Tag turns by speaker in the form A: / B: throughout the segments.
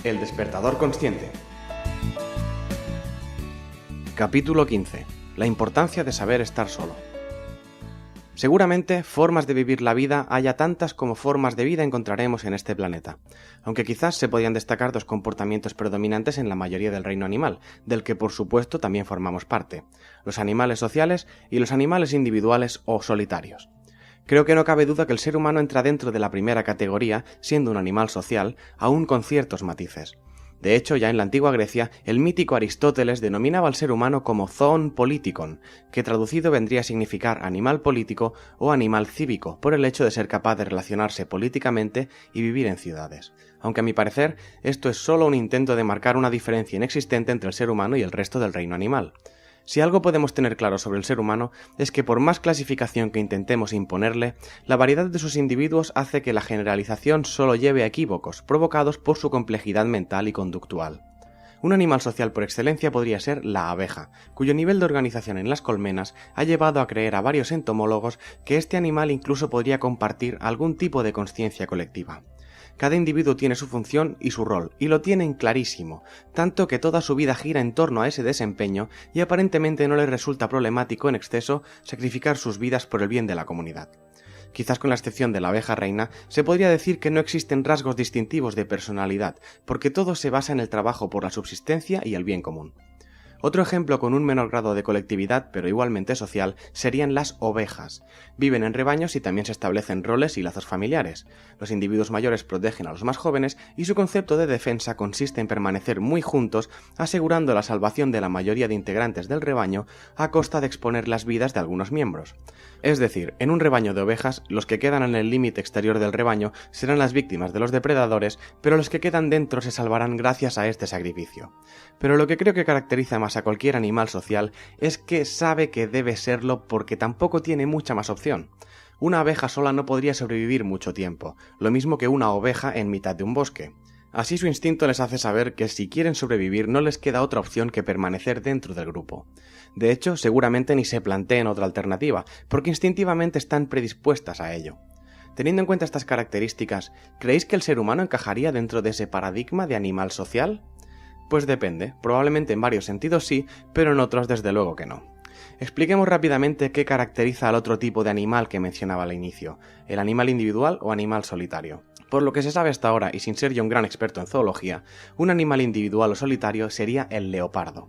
A: El despertador consciente. Capítulo 15. La importancia de saber estar solo. Seguramente formas de vivir la vida haya tantas como formas de vida encontraremos en este planeta, aunque quizás se podían destacar dos comportamientos predominantes en la mayoría del reino animal, del que por supuesto también formamos parte: los animales sociales y los animales individuales o solitarios. Creo que no cabe duda que el ser humano entra dentro de la primera categoría, siendo un animal social, aún con ciertos matices. De hecho, ya en la antigua Grecia, el mítico Aristóteles denominaba al ser humano como zoon politikon, que traducido vendría a significar animal político o animal cívico, por el hecho de ser capaz de relacionarse políticamente y vivir en ciudades. Aunque a mi parecer, esto es solo un intento de marcar una diferencia inexistente entre el ser humano y el resto del reino animal. Si algo podemos tener claro sobre el ser humano es que por más clasificación que intentemos imponerle, la variedad de sus individuos hace que la generalización solo lleve a equívocos provocados por su complejidad mental y conductual. Un animal social por excelencia podría ser la abeja, cuyo nivel de organización en las colmenas ha llevado a creer a varios entomólogos que este animal incluso podría compartir algún tipo de consciencia colectiva. Cada individuo tiene su función y su rol, y lo tienen clarísimo, tanto que toda su vida gira en torno a ese desempeño y aparentemente no les resulta problemático en exceso sacrificar sus vidas por el bien de la comunidad. Quizás con la excepción de la abeja reina, se podría decir que no existen rasgos distintivos de personalidad, porque todo se basa en el trabajo por la subsistencia y el bien común. Otro ejemplo con un menor grado de colectividad, pero igualmente social, serían las ovejas. Viven en rebaños y también se establecen roles y lazos familiares. Los individuos mayores protegen a los más jóvenes y su concepto de defensa consiste en permanecer muy juntos, asegurando la salvación de la mayoría de integrantes del rebaño a costa de exponer las vidas de algunos miembros. Es decir, en un rebaño de ovejas, los que quedan en el límite exterior del rebaño serán las víctimas de los depredadores, pero los que quedan dentro se salvarán gracias a este sacrificio. Pero lo que creo que caracteriza más a cualquier animal social es que sabe que debe serlo porque tampoco tiene mucha más opción. Una abeja sola no podría sobrevivir mucho tiempo, lo mismo que una oveja en mitad de un bosque. Así su instinto les hace saber que si quieren sobrevivir no les queda otra opción que permanecer dentro del grupo. De hecho, seguramente ni se planteen otra alternativa, porque instintivamente están predispuestas a ello. Teniendo en cuenta estas características, ¿creéis que el ser humano encajaría dentro de ese paradigma de animal social? Pues depende, probablemente en varios sentidos sí, pero en otros desde luego que no. Expliquemos rápidamente qué caracteriza al otro tipo de animal que mencionaba al inicio, el animal individual o animal solitario. Por lo que se sabe hasta ahora, y sin ser yo un gran experto en zoología, un animal individual o solitario sería el leopardo,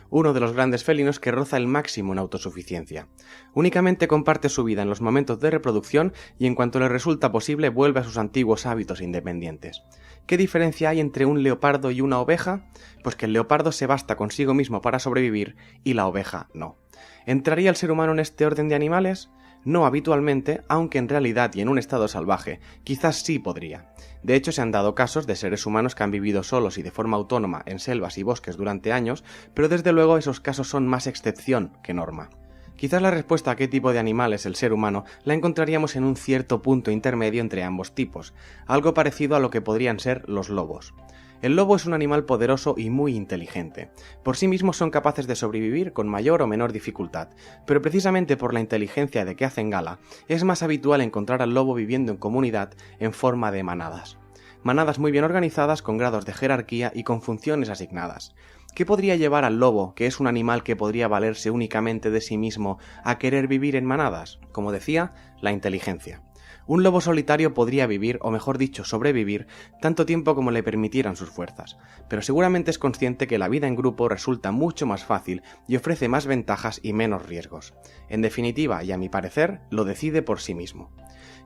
A: uno de los grandes felinos que roza el máximo en autosuficiencia. Únicamente comparte su vida en los momentos de reproducción y en cuanto le resulta posible vuelve a sus antiguos hábitos independientes. ¿Qué diferencia hay entre un leopardo y una oveja? Pues que el leopardo se basta consigo mismo para sobrevivir y la oveja no. ¿Entraría el ser humano en este orden de animales? No habitualmente, aunque en realidad y en un estado salvaje, quizás sí podría. De hecho, se han dado casos de seres humanos que han vivido solos y de forma autónoma en selvas y bosques durante años, pero desde luego esos casos son más excepción que norma. Quizás la respuesta a qué tipo de animal es el ser humano la encontraríamos en un cierto punto intermedio entre ambos tipos, algo parecido a lo que podrían ser los lobos. El lobo es un animal poderoso y muy inteligente. Por sí mismos son capaces de sobrevivir con mayor o menor dificultad, pero precisamente por la inteligencia de que hacen gala, es más habitual encontrar al lobo viviendo en comunidad en forma de manadas. Manadas muy bien organizadas con grados de jerarquía y con funciones asignadas. ¿Qué podría llevar al lobo, que es un animal que podría valerse únicamente de sí mismo, a querer vivir en manadas? Como decía, la inteligencia. Un lobo solitario podría vivir, o mejor dicho, sobrevivir, tanto tiempo como le permitieran sus fuerzas, pero seguramente es consciente que la vida en grupo resulta mucho más fácil y ofrece más ventajas y menos riesgos. En definitiva, y a mi parecer, lo decide por sí mismo.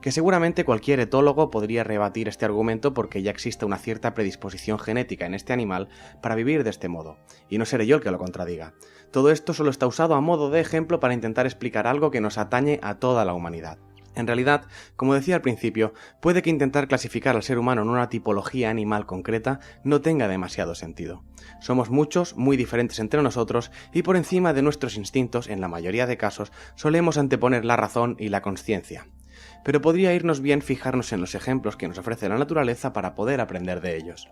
A: Que seguramente cualquier etólogo podría rebatir este argumento porque ya existe una cierta predisposición genética en este animal para vivir de este modo, y no seré yo el que lo contradiga. Todo esto solo está usado a modo de ejemplo para intentar explicar algo que nos atañe a toda la humanidad. En realidad, como decía al principio, puede que intentar clasificar al ser humano en una tipología animal concreta no tenga demasiado sentido. Somos muchos, muy diferentes entre nosotros, y por encima de nuestros instintos, en la mayoría de casos, solemos anteponer la razón y la consciencia. Pero podría irnos bien fijarnos en los ejemplos que nos ofrece la naturaleza para poder aprender de ellos.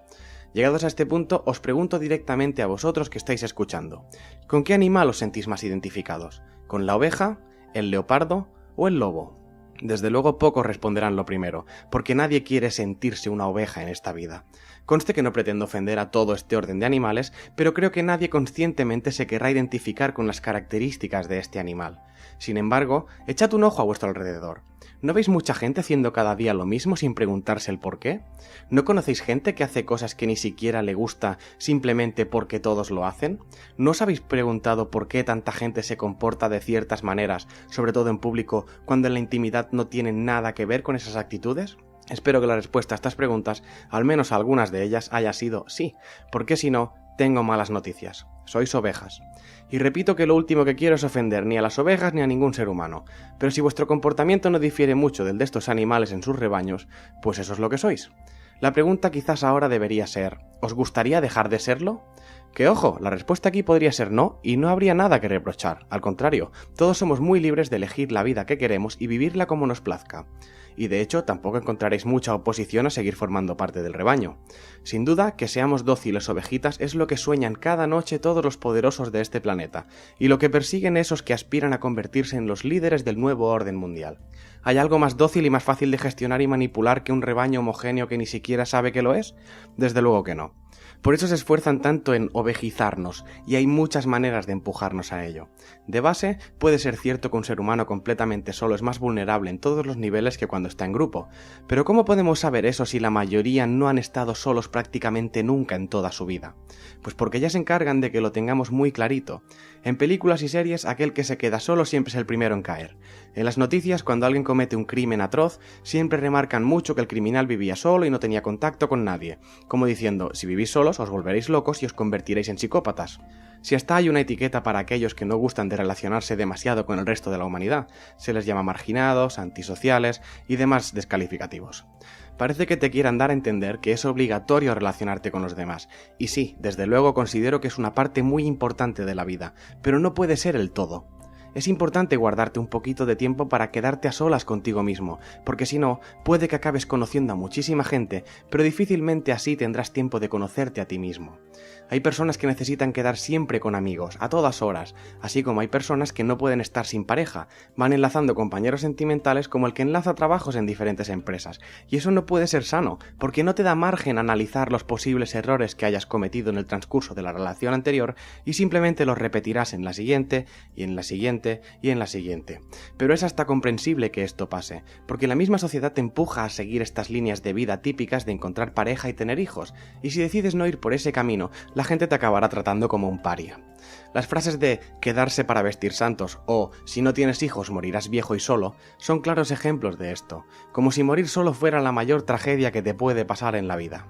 A: Llegados a este punto, os pregunto directamente a vosotros que estáis escuchando, ¿con qué animal os sentís más identificados? ¿Con la oveja, el leopardo o el lobo? Desde luego pocos responderán lo primero, porque nadie quiere sentirse una oveja en esta vida. Conste que no pretendo ofender a todo este orden de animales, pero creo que nadie conscientemente se querrá identificar con las características de este animal. Sin embargo, echad un ojo a vuestro alrededor. ¿No veis mucha gente haciendo cada día lo mismo sin preguntarse el por qué? ¿No conocéis gente que hace cosas que ni siquiera le gusta simplemente porque todos lo hacen? ¿No os habéis preguntado por qué tanta gente se comporta de ciertas maneras, sobre todo en público, cuando en la intimidad no tienen nada que ver con esas actitudes? Espero que la respuesta a estas preguntas, al menos a algunas de ellas, haya sido sí, porque si no, tengo malas noticias. Sois ovejas. Y repito que lo último que quiero es ofender ni a las ovejas ni a ningún ser humano, pero si vuestro comportamiento no difiere mucho del de estos animales en sus rebaños, pues eso es lo que sois. La pregunta quizás ahora debería ser, ¿os gustaría dejar de serlo? Que ojo, la respuesta aquí podría ser no, y no habría nada que reprochar. Al contrario, todos somos muy libres de elegir la vida que queremos y vivirla como nos plazca. Y de hecho tampoco encontraréis mucha oposición a seguir formando parte del rebaño. Sin duda, que seamos dóciles ovejitas es lo que sueñan cada noche todos los poderosos de este planeta, y lo que persiguen esos que aspiran a convertirse en los líderes del nuevo orden mundial. ¿Hay algo más dócil y más fácil de gestionar y manipular que un rebaño homogéneo que ni siquiera sabe que lo es? Desde luego que no. Por eso se esfuerzan tanto en ovejizarnos, y hay muchas maneras de empujarnos a ello. De base, puede ser cierto que un ser humano completamente solo es más vulnerable en todos los niveles que cuando está en grupo, pero ¿cómo podemos saber eso si la mayoría no han estado solos prácticamente nunca en toda su vida? Pues porque ya se encargan de que lo tengamos muy clarito. En películas y series, aquel que se queda solo siempre es el primero en caer. En las noticias, cuando alguien comete un crimen atroz, siempre remarcan mucho que el criminal vivía solo y no tenía contacto con nadie, como diciendo, si vivís solos os volveréis locos y os convertiréis en psicópatas. Si hasta hay una etiqueta para aquellos que no gustan de relacionarse demasiado con el resto de la humanidad, se les llama marginados, antisociales y demás descalificativos. Parece que te quieran dar a entender que es obligatorio relacionarte con los demás, y sí, desde luego considero que es una parte muy importante de la vida, pero no puede ser el todo. Es importante guardarte un poquito de tiempo para quedarte a solas contigo mismo, porque si no, puede que acabes conociendo a muchísima gente, pero difícilmente así tendrás tiempo de conocerte a ti mismo. Hay personas que necesitan quedar siempre con amigos, a todas horas, así como hay personas que no pueden estar sin pareja, van enlazando compañeros sentimentales como el que enlaza trabajos en diferentes empresas, y eso no puede ser sano, porque no te da margen a analizar los posibles errores que hayas cometido en el transcurso de la relación anterior y simplemente los repetirás en la siguiente, y en la siguiente, y en la siguiente. Pero es hasta comprensible que esto pase, porque la misma sociedad te empuja a seguir estas líneas de vida típicas de encontrar pareja y tener hijos, y si decides no ir por ese camino, la gente te acabará tratando como un paria. Las frases de quedarse para vestir santos o si no tienes hijos morirás viejo y solo son claros ejemplos de esto, como si morir solo fuera la mayor tragedia que te puede pasar en la vida.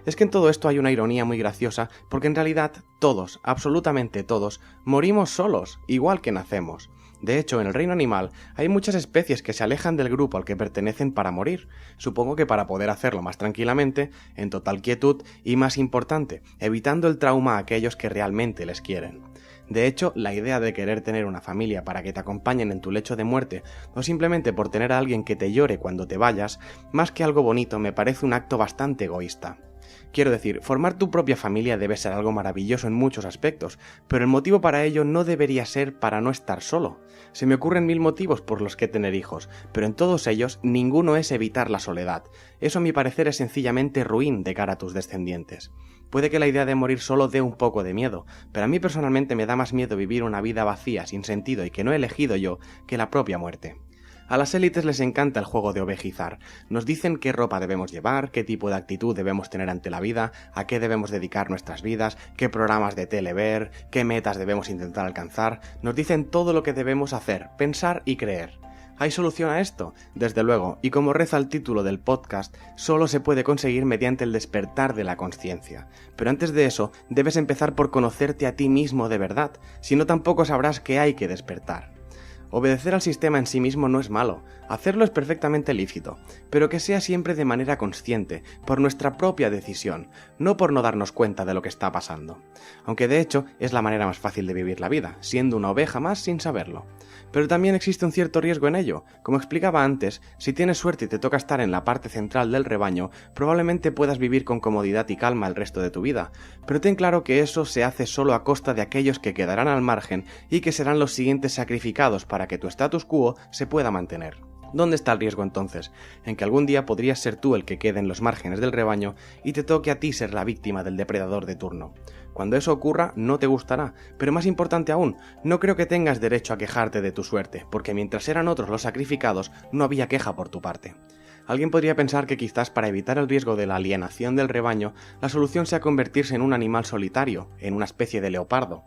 A: Es que en todo esto hay una ironía muy graciosa, porque en realidad todos, absolutamente todos, morimos solos, igual que nacemos. De hecho, en el reino animal hay muchas especies que se alejan del grupo al que pertenecen para morir, supongo que para poder hacerlo más tranquilamente, en total quietud y, más importante, evitando el trauma a aquellos que realmente les quieren. De hecho, la idea de querer tener una familia para que te acompañen en tu lecho de muerte o simplemente por tener a alguien que te llore cuando te vayas, más que algo bonito me parece un acto bastante egoísta. Quiero decir, formar tu propia familia debe ser algo maravilloso en muchos aspectos, pero el motivo para ello no debería ser para no estar solo. Se me ocurren 1000 motivos por los que tener hijos, pero en todos ellos ninguno es evitar la soledad. Eso a mi parecer es sencillamente ruin de cara a tus descendientes. Puede que la idea de morir solo dé un poco de miedo, pero a mí personalmente me da más miedo vivir una vida vacía, sin sentido y que no he elegido yo, que la propia muerte. A las élites les encanta el juego de ovejizar. Nos dicen qué ropa debemos llevar, qué tipo de actitud debemos tener ante la vida, a qué debemos dedicar nuestras vidas, qué programas de tele ver, qué metas debemos intentar alcanzar. Nos dicen todo lo que debemos hacer, pensar y creer. ¿Hay solución a esto? Desde luego, y como reza el título del podcast, solo se puede conseguir mediante el despertar de la conciencia. Pero antes de eso, debes empezar por conocerte a ti mismo de verdad, si no tampoco sabrás que hay que despertar. Obedecer al sistema en sí mismo no es malo, hacerlo es perfectamente lícito, pero que sea siempre de manera consciente, por nuestra propia decisión, no por no darnos cuenta de lo que está pasando. Aunque de hecho es la manera más fácil de vivir la vida, siendo una oveja más sin saberlo. Pero también existe un cierto riesgo en ello. Como explicaba antes, si tienes suerte y te toca estar en la parte central del rebaño, probablemente puedas vivir con comodidad y calma el resto de tu vida, pero ten claro que eso se hace solo a costa de aquellos que quedarán al margen y que serán los siguientes sacrificados para que tu status quo se pueda mantener. ¿Dónde está el riesgo entonces? En que algún día podrías ser tú el que quede en los márgenes del rebaño y te toque a ti ser la víctima del depredador de turno. Cuando eso ocurra, no te gustará, pero más importante aún, no creo que tengas derecho a quejarte de tu suerte, porque mientras eran otros los sacrificados, no había queja por tu parte. Alguien podría pensar que quizás para evitar el riesgo de la alienación del rebaño, la solución sea convertirse en un animal solitario, en una especie de leopardo.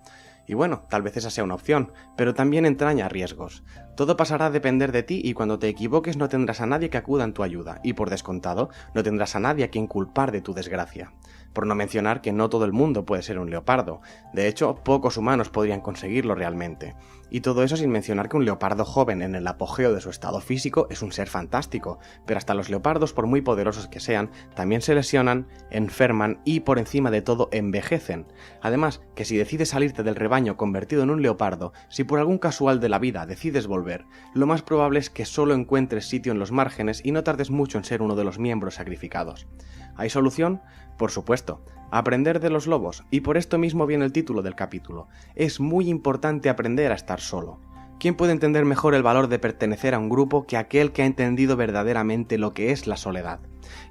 A: Y bueno, tal vez esa sea una opción, pero también entraña riesgos. Todo pasará a depender de ti y cuando te equivoques no tendrás a nadie que acuda en tu ayuda, y por descontado, no tendrás a nadie a quien culpar de tu desgracia. Por no mencionar que no todo el mundo puede ser un leopardo, de hecho, pocos humanos podrían conseguirlo realmente. Y todo eso sin mencionar que un leopardo joven en el apogeo de su estado físico es un ser fantástico, pero hasta los leopardos, por muy poderosos que sean, también se lesionan, enferman y por encima de todo envejecen. Además, que si decides salirte del rebaño convertido en un leopardo, si por algún casual de la vida decides volver, lo más probable es que solo encuentres sitio en los márgenes y no tardes mucho en ser uno de los miembros sacrificados. ¿Hay solución? Por supuesto, aprender de los lobos, y por esto mismo viene el título del capítulo. Es muy importante aprender a estar solo. ¿Quién puede entender mejor el valor de pertenecer a un grupo que aquel que ha entendido verdaderamente lo que es la soledad?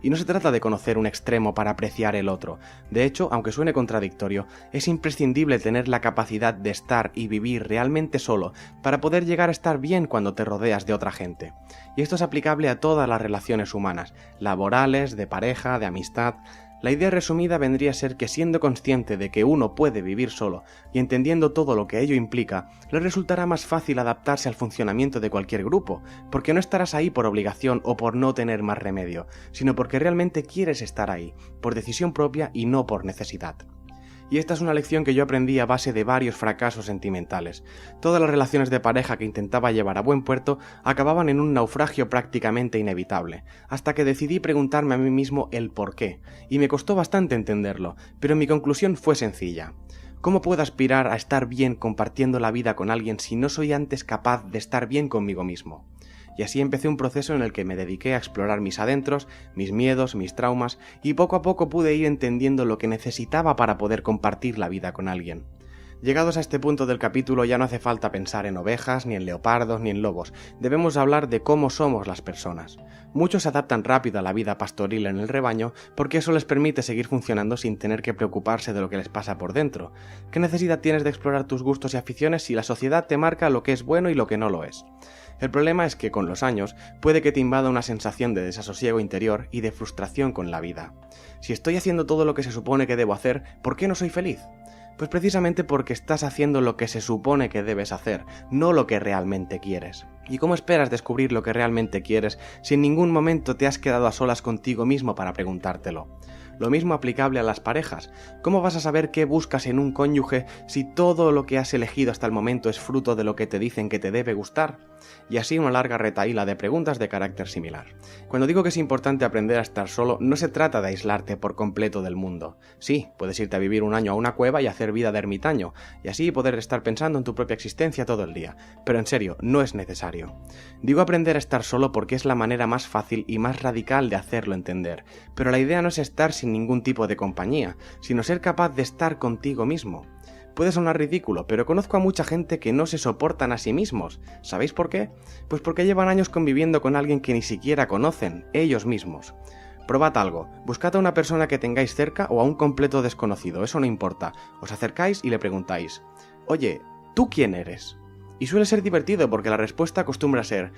A: Y no se trata de conocer un extremo para apreciar el otro. De hecho, aunque suene contradictorio, es imprescindible tener la capacidad de estar y vivir realmente solo para poder llegar a estar bien cuando te rodeas de otra gente. Y esto es aplicable a todas las relaciones humanas, laborales, de pareja, de amistad. La idea resumida vendría a ser que siendo consciente de que uno puede vivir solo y entendiendo todo lo que ello implica, le resultará más fácil adaptarse al funcionamiento de cualquier grupo, porque no estarás ahí por obligación o por no tener más remedio, sino porque realmente quieres estar ahí, por decisión propia y no por necesidad. Y esta es una lección que yo aprendí a base de varios fracasos sentimentales. Todas las relaciones de pareja que intentaba llevar a buen puerto acababan en un naufragio prácticamente inevitable, hasta que decidí preguntarme a mí mismo el por qué, y me costó bastante entenderlo, pero mi conclusión fue sencilla. ¿Cómo puedo aspirar a estar bien compartiendo la vida con alguien si no soy antes capaz de estar bien conmigo mismo? Y así empecé un proceso en el que me dediqué a explorar mis adentros, mis miedos, mis traumas, y poco a poco pude ir entendiendo lo que necesitaba para poder compartir la vida con alguien. Llegados a este punto del capítulo ya no hace falta pensar en ovejas, ni en leopardos, ni en lobos. Debemos hablar de cómo somos las personas. Muchos se adaptan rápido a la vida pastoril en el rebaño porque eso les permite seguir funcionando sin tener que preocuparse de lo que les pasa por dentro. ¿Qué necesidad tienes de explorar tus gustos y aficiones si la sociedad te marca lo que es bueno y lo que no lo es? El problema es que con los años puede que te invada una sensación de desasosiego interior y de frustración con la vida. Si estoy haciendo todo lo que se supone que debo hacer, ¿por qué no soy feliz? Pues precisamente porque estás haciendo lo que se supone que debes hacer, no lo que realmente quieres. ¿Y cómo esperas descubrir lo que realmente quieres si en ningún momento te has quedado a solas contigo mismo para preguntártelo? Lo mismo aplicable a las parejas. ¿Cómo vas a saber qué buscas en un cónyuge si todo lo que has elegido hasta el momento es fruto de lo que te dicen que te debe gustar? Y así una larga retahíla de preguntas de carácter similar. Cuando digo que es importante aprender a estar solo, no se trata de aislarte por completo del mundo. Sí, puedes irte a vivir un año a una cueva y hacer vida de ermitaño, y así poder estar pensando en tu propia existencia todo el día. Pero en serio, no es necesario. Digo aprender a estar solo porque es la manera más fácil y más radical de hacerlo entender. Pero la idea no es estar sin ningún tipo de compañía, sino ser capaz de estar contigo mismo. Puede sonar ridículo, pero conozco a mucha gente que no se soportan a sí mismos. ¿Sabéis por qué? Pues porque llevan años conviviendo con alguien que ni siquiera conocen, ellos mismos. Probad algo, buscad a una persona que tengáis cerca o a un completo desconocido, eso no importa. Os acercáis y le preguntáis: oye, ¿tú quién eres? Y suele ser divertido porque la respuesta acostumbra a ser: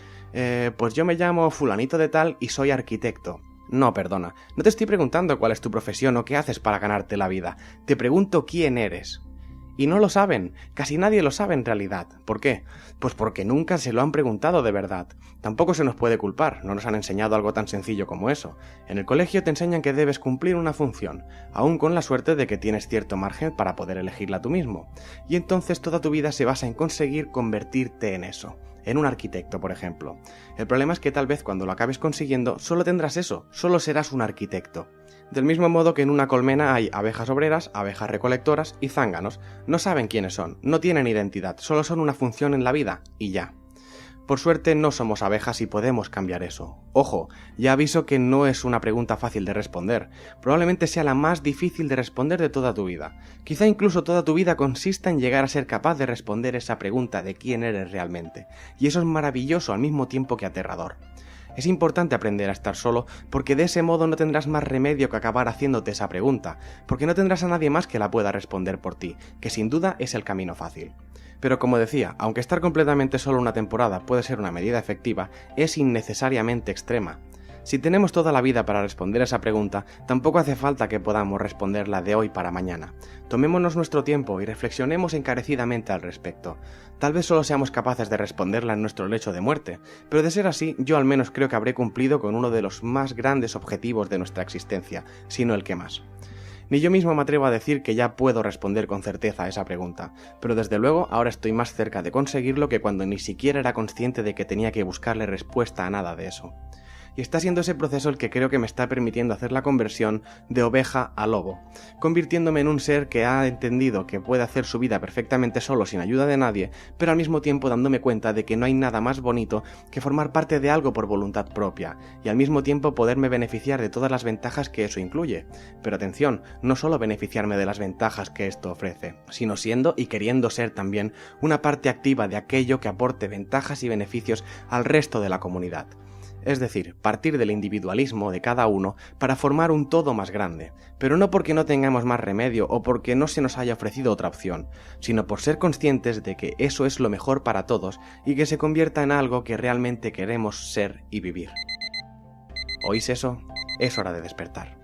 A: pues yo me llamo fulanito de tal y soy arquitecto. No, perdona, no te estoy preguntando cuál es tu profesión o qué haces para ganarte la vida. Te pregunto quién eres. Y no lo saben, casi nadie lo sabe en realidad. ¿Por qué? Pues porque nunca se lo han preguntado de verdad. Tampoco se nos puede culpar, no nos han enseñado algo tan sencillo como eso. En el colegio te enseñan que debes cumplir una función, aún con la suerte de que tienes cierto margen para poder elegirla tú mismo. Y entonces toda tu vida se basa en conseguir convertirte en eso. En un arquitecto, por ejemplo. El problema es que tal vez cuando lo acabes consiguiendo, solo tendrás eso, solo serás un arquitecto. Del mismo modo que en una colmena hay abejas obreras, abejas recolectoras y zánganos. No saben quiénes son, no tienen identidad, solo son una función en la vida, y ya. Por suerte no somos abejas y podemos cambiar eso. Ojo, ya aviso que no es una pregunta fácil de responder. Probablemente sea la más difícil de responder de toda tu vida. Quizá incluso toda tu vida consista en llegar a ser capaz de responder esa pregunta de quién eres realmente. Y eso es maravilloso al mismo tiempo que aterrador. Es importante aprender a estar solo porque de ese modo no tendrás más remedio que acabar haciéndote esa pregunta, porque no tendrás a nadie más que la pueda responder por ti, que sin duda es el camino fácil. Pero como decía, aunque estar completamente solo una temporada puede ser una medida efectiva, es innecesariamente extrema. Si tenemos toda la vida para responder a esa pregunta, tampoco hace falta que podamos responderla de hoy para mañana. Tomémonos nuestro tiempo y reflexionemos encarecidamente al respecto. Tal vez solo seamos capaces de responderla en nuestro lecho de muerte, pero de ser así, yo al menos creo que habré cumplido con uno de los más grandes objetivos de nuestra existencia, si no el que más. Ni yo mismo me atrevo a decir que ya puedo responder con certeza a esa pregunta, pero desde luego ahora estoy más cerca de conseguirlo que cuando ni siquiera era consciente de que tenía que buscarle respuesta a nada de eso. Y está siendo ese proceso el que creo que me está permitiendo hacer la conversión de oveja a lobo, convirtiéndome en un ser que ha entendido que puede hacer su vida perfectamente solo sin ayuda de nadie, pero al mismo tiempo dándome cuenta de que no hay nada más bonito que formar parte de algo por voluntad propia, y al mismo tiempo poderme beneficiar de todas las ventajas que eso incluye. Pero atención, no solo beneficiarme de las ventajas que esto ofrece, sino siendo y queriendo ser también una parte activa de aquello que aporte ventajas y beneficios al resto de la comunidad. Es decir, partir del individualismo de cada uno para formar un todo más grande, pero no porque no tengamos más remedio o porque no se nos haya ofrecido otra opción, sino por ser conscientes de que eso es lo mejor para todos y que se convierta en algo que realmente queremos ser y vivir. ¿Oís eso? Es hora de despertar.